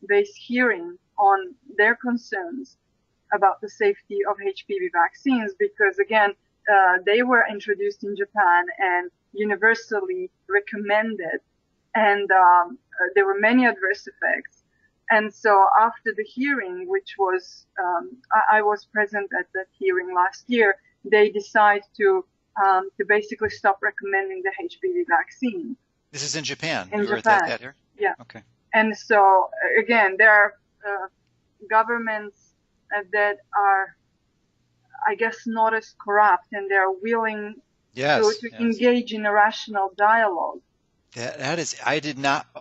Pharma-based hearing on their concerns about the safety of HPV vaccines, because again, they were introduced in Japan and universally recommended, and there were many adverse effects. And so after the hearing, which was, I was present at that hearing last year, they decide to basically stop recommending the HPV vaccine. This is in Japan. In you were Japan. At that here? Yeah. Okay. And so again, there are governments that are, I guess, not as corrupt, and they're willing to engage in a rational dialogue. That is,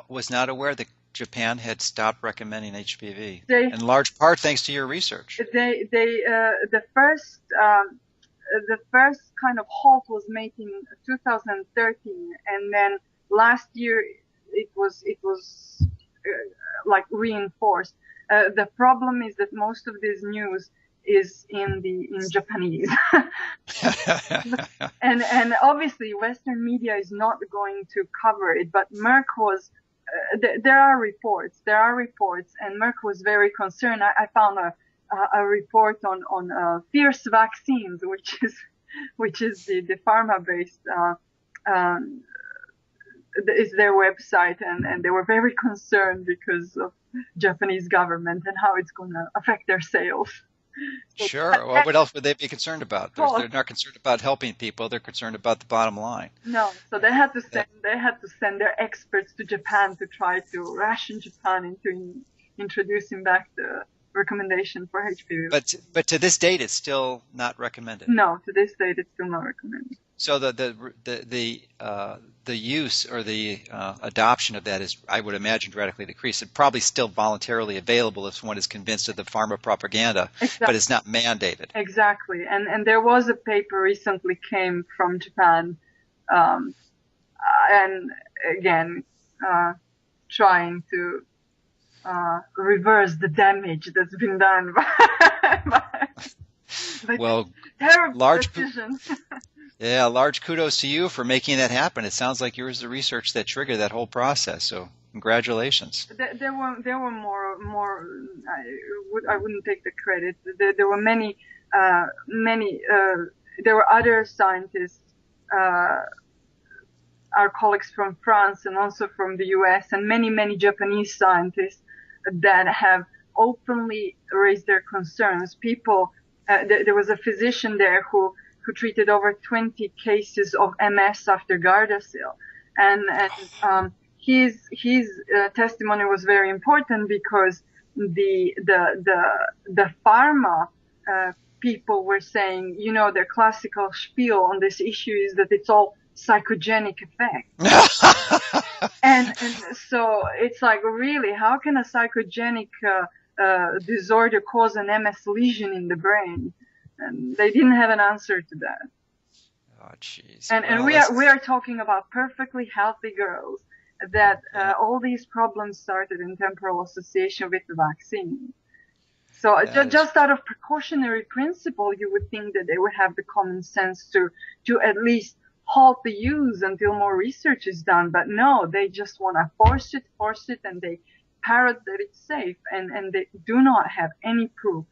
was not aware that Japan had stopped recommending HPV, in large part thanks to your research. The first kind of halt was made in 2013, and then last year it was like reinforced. The problem is that most of this news is in Japanese, and obviously Western media is not going to cover it. But Merck was. There are reports, and Merck was very concerned. I found a report on fierce vaccines, which is the pharma-based is their website, and they were very concerned because of Japanese government and how it's going to affect their sales. Sure. Well, what else would they be concerned about? They're not concerned about helping people. They're concerned about the bottom line. No. So they had to send their experts to Japan to try to ration Japan into introducing back the recommendation for HPV. But to this date, it's still not recommended. No, to this date, it's still not recommended. So the use or the adoption of that is, I would imagine, radically decreased. It's probably still voluntarily available if one is convinced of the pharma propaganda, exactly. But it's not mandated. Exactly. And there was a paper recently came from Japan, and again, trying to reverse the damage that's been done by terrible decisions. Yeah, large kudos to you for making that happen. It sounds like yours is the research that triggered that whole process. So congratulations. There were more. I wouldn't take the credit. There were many. There were other scientists, our colleagues from France and also from the US, and many Japanese scientists that have openly raised their concerns. People. There was a physician there who treated over 20 cases of MS after Gardasil, and his testimony was very important because the pharma people were saying, their classical spiel on this issue is that it's all psychogenic effect, and so it's like, really, how can a psychogenic disorder cause an MS lesion in the brain? And they didn't have an answer to that. Oh, jeez. And we are talking about perfectly healthy girls that all these problems started in temporal association with the vaccine. So just out of precautionary principle, you would think that they would have the common sense to at least halt the use until more research is done. But no, they just want to force it, and they parrot that it's safe, and they do not have any proof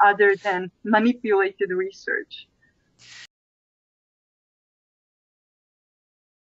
other than manipulated research.